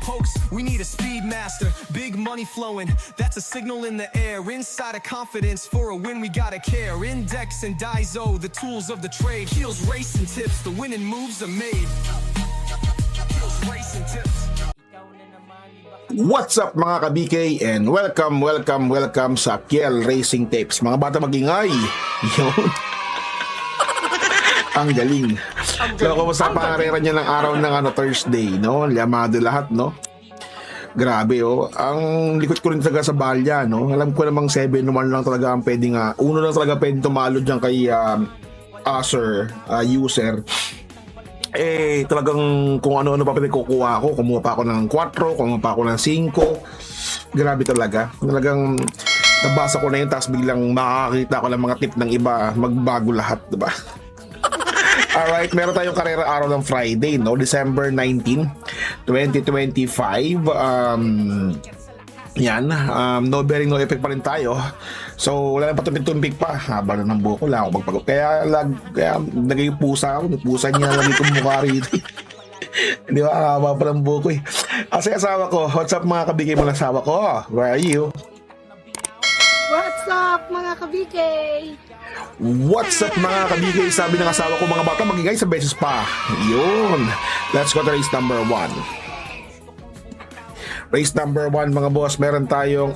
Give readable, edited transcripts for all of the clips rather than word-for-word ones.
pokes, we need a speed master. Big money flowing, that's a signal in the air. Inside of confidence, for a win we gotta care. Index and Daiso, the tools of the trade. Heels, racing tips, the winning moves are made. Heels, racing tips. What's up mga ka-BK and welcome sa Kiel Racing Tapes. Mga bata magingay. Yun. Ang galing. So, kumusta pangarera niya ng araw ng Thursday, no? Llamado lahat, no? Grabe, oh. Ang likod ko rin talaga sa balya, no? Alam ko namang 7-1 lang talaga ang pwedeng, uno lang talaga pwedeng tumalo dyan kay user. Talagang kung ano-ano pa pinagkukuha ako, kumuha pa ako ng 4, kumuha pa ako ng 5. Grabe talaga. Talagang nabasa ko na yun, tapos biglang makakita ko ng mga tip ng iba, magbago lahat, diba? Alright, meron tayong karera araw ng Friday, no? December 19, 2025. No bearing, no effect pa rin tayo. So, wala nang patumpik-tumpik pa. Haba na ng buko lang ako magpagod. Kaya naging pusa ako. Pusa niya lagi kong mukha rito. Di ba? Haba pa ng buko eh. Kasi asawa ko, what's up mga kabigay mo ng asawa ko? Where are you? What's up mga kabigay? What's up mga kabigay? Sabi ng asawa ko, mga bata magigay sa beses pa. Yun. Let's go to race number 1. Race number 1 mga boss, meron tayong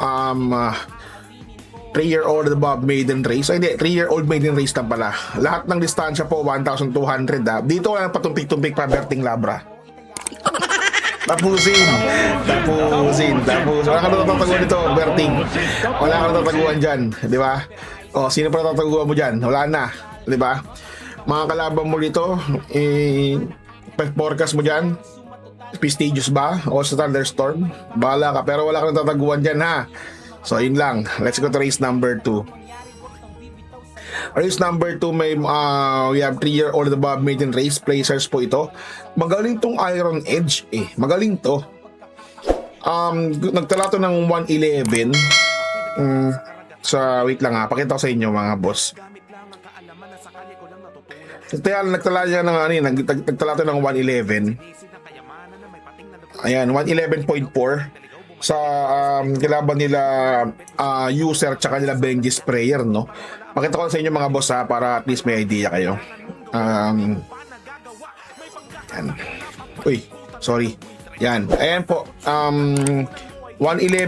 3-year-old above maiden race. Ay hindi, 3-year-old maiden race lang pala. Lahat ng distansya po 1,200 Dito wala patumpik-tumpik pa Berting Labra. Tapusin. Wala ka na tataguan dito, Berting. Wala ka na tataguan dyan, di ba? O, sino pa tataguan mo dyan? Wala na, di ba? Mga kalaban mo dito, forecast mo dyan, prestigious ba? O sa Thunderstorm? Bahala ka, pero wala ka na tataguan dyan, ha? So, yun lang. Let's go to race number 2. Race number 2, we have 3-year-old above maiden race. Placers po ito. Magaling tong Iron Edge, eh. Magaling to. Nagtala to ng 111. Wait lang ha. Pakita ko sa inyo, mga boss. Nagtala niya ng nagtala to ng 111. Ayan, 111.4 sa kilaban nila user tsaka nila Benji Sprayer, no? Pakita ko sa inyo mga boss ha, para at least may idea kayo. Yan. Uy, sorry. Yan. Ayan po. 111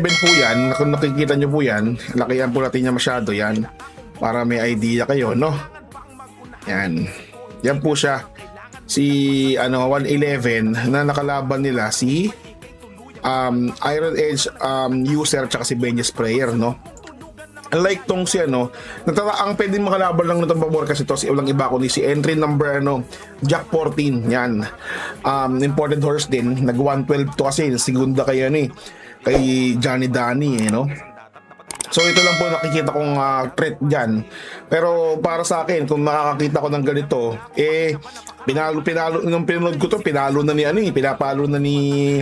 po yan. Kung nakikita nyo po yan, lakihan po natin niya masyado yan para may idea kayo, no? Yan. Yan po siya. Si 111 na nakalaban nila si Iron Edge user tsaka si Benji Sprayer, no? Unlike tong si ang pwedeng makalaban lang nitong pabor kasi ito si walang iba kundi si entry number Jack 14. Yan. Imported horse din. Nag 112 to kasi segunda kay kay Johnny Danny, no? So ito lang po nakikita kong threat dyan. Pero para sa akin, kung nakakakita ko ng ganito, pinalo nung pinanood ko to, pinalo na ni pinapalo na ni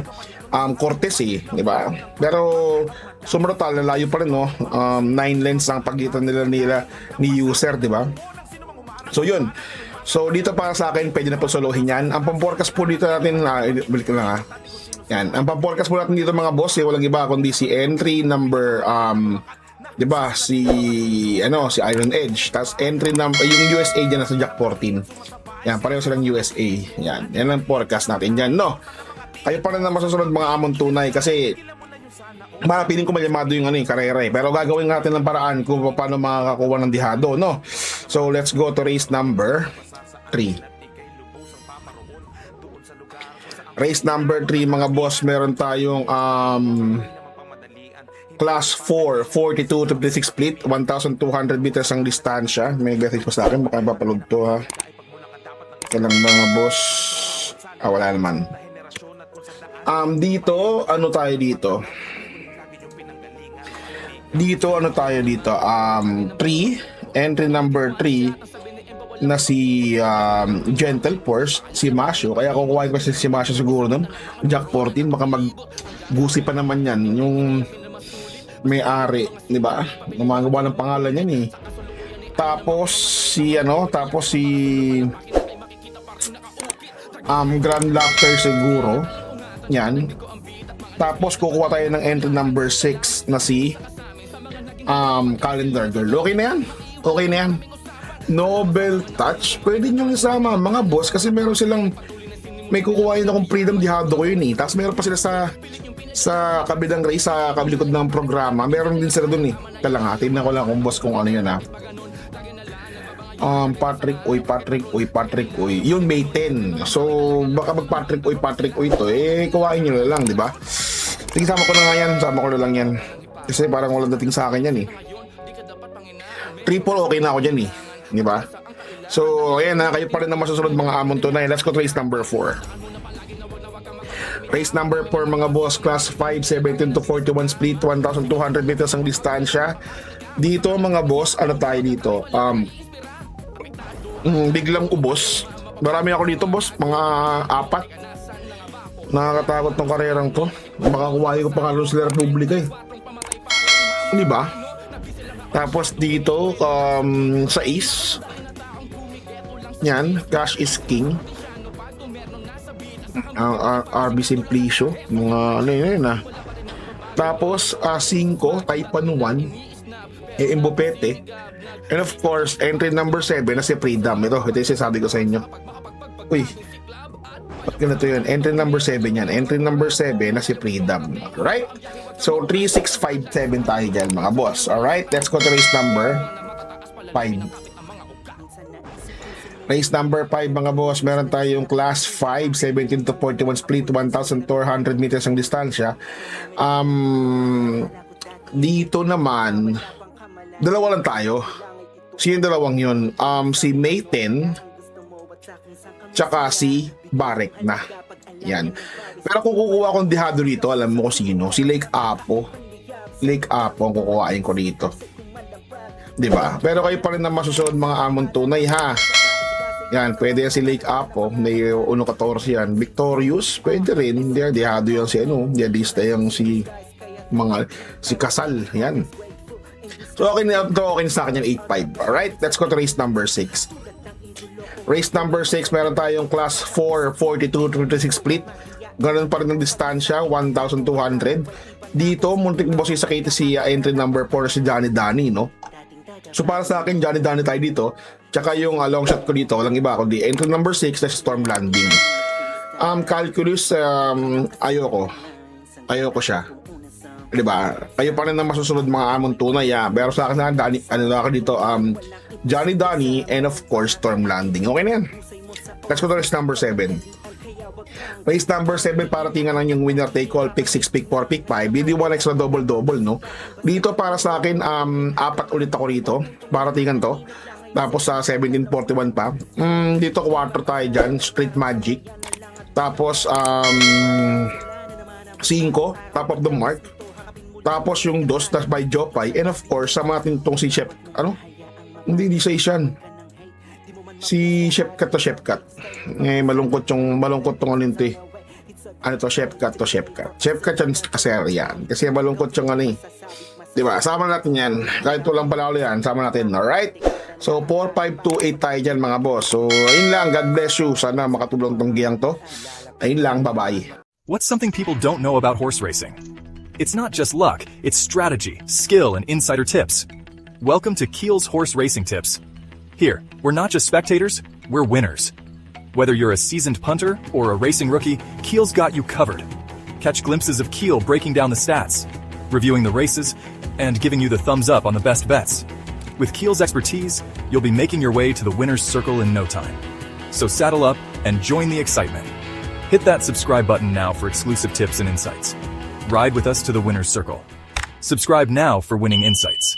Cortez, di ba? Pero sumrotal, layo pa rin, no? 9 lengths ang pagitan nila ni user, di ba? So yun. So dito para sa akin, pwede na po solohin yan. Ang pamporkas po dito natin, balik ko lang yan. Ang pamporkas po natin dito mga boss, walang iba kundi si entry number, di ba? Si Iron Edge. Tapos entry number, yung USA dyan nasa Jack 14. Yan, pareho silang USA. Yan ang forecast natin dyan, no? Kayo pa rin na masusunod mga amon tunay kasi piling ko malimado yung karera eh. Pero gagawin natin ng paraan kung paano makakakuha ng dihado, no? So let's go to race number 3. Race number 3 mga boss, meron tayong class 4 42 to 56 split, 1,200 meters ang distansya. May message pa sa akin, baka mapapalog to ha. Kailang mga boss, wala naman. Dito, ano tayo dito? Entry number 3 na si Gentle Force, si Masho. Kaya kukuhain ko si Masho siguro nun. Jack 14, baka mag-gusi pa naman yan. Yung may-ari, di ba? Gumagawa ng pangalan yan eh. Tapos si Grand Laughter siguro. Yan. Tapos kukuha tayo ng entry number 6 na si Calendar Girl. Okay na yan. Okay na yan. Noble Touch. Pwede nyo isama mga boss kasi meron silang may kukuhain akong Freedom Dihado ko yun eh. Tapos meron pa sila sa kabilang race, sa kabilikod ng programa. Meron din sila dun eh. Kala nga, tingnan ko lang kung boss kung ano yun ha. Patrick Uy. Yun May 10. So baka mag Patrick Uy to eh kuhain nyo na lang, di ba? Sige, sama ko na nga yan. Sama ko na lang yan. Kasi parang walang dating sa akin yan eh. Triple okay na ako dyan eh. Di ba? So ayan na, kayo pa rin na masusunod mga amon tunay. Let's go to race number 4. Race number 4 mga boss, class 5, 17 to 41 split, 1,200 meters ang distansya. Dito mga boss, ano tayo dito? Biglang ubos. Marami ako dito boss, mga 4. Nakakatakot tong karerang to. Makakuha ko pa nga sa Republika eh. Di ba? Tapos dito sa Ace, yan, Cash is King. RB Simplicio, mga ano yun ah. Tapos 5, Taipan 1, Mbopete. And of course, entry number 7 na si Freedom. Ito yung sinasabi ko sa inyo. Uy, ba't ganito yun? Entry number 7 yan. Entry number 7 na si Freedom. Alright? So, 3, 6, 5, 7 tayo dyan mga boss. Alright? Let's go to race number 5. Race number 5 mga boss. Meron tayong class 5, 17 to 41 split, 1,400 meters ang distansya. Dito naman, dalawa lang tayo. Sino yung dalawang yun? Si May 10 tsaka si Barek na. Yan. Pero kung kukuha akong dihado dito, alam mo kung sino? Si Lake Apo. Lake Apo ang kukuhain ko dito. Diba? Pero kayo pa rin na masusunod mga amon tunay ha. Yan, pwede yan si Lake Apo. May 1.14 yan. Victorious, pwede rin. Dihado yan si ano. Diadista yung si Kasal. Yan. So okay na sa akin yung 8.5. Alright, let's go to race number 6. Race number 6, meron tayong class 4, 42 to 26 split. Ganun pa rin ang distansya, 1,200. Dito, muntik boss sa KTC entry number 4 si Johnny Danny, no? So para sa akin, Johnny Danny tayo dito. Tsaka yung long shot ko dito, walang iba kundi entry number 6 na Storm Landing. Calculus, ayoko siya. Diba? Kayo pa rin na masusunod mga amon tunay pero sa akin Johnny Danny and of course Storm Landing. Okay na yan. Let's go to race number 7. Race number 7, para tingnan lang yung winner take all, pick 6, pick 4, pick 5. Hindi 1 extra double no? Dito para sa akin 4 ulit ako rito. Para tingnan to. Tapos sa 1741 pa. Dito 4 tayo dyan, Street Magic. Tapos 5, top of the mark. Tapos yung dos tas by Jopay, and of course sama natin tong si Chef hindi sa isyan, si Chef Cut. Malungkot tong alinti. Chef Cut yan kasi malungkot yung diba, sama natin yan kahit walang palalo yan, sama natin. Alright, so 4, 5, 2, 8 tayo dyan mga boss. So ayun lang, God bless you, sana makatulong tong giyang to. Ayun lang, bye bye. What's something people don't know about horse racing? It's not just luck, it's strategy, skill, and insider tips. Welcome to Keel's Horse Racing Tips. Here, we're not just spectators, we're winners. Whether you're a seasoned punter or a racing rookie, Keel's got you covered. Catch glimpses of Keel breaking down the stats, reviewing the races, and giving you the thumbs up on the best bets. With Keel's expertise, you'll be making your way to the winner's circle in no time. So saddle up and join the excitement. Hit that subscribe button now for exclusive tips and insights. Ride with us to the winner's circle. Subscribe now for winning insights.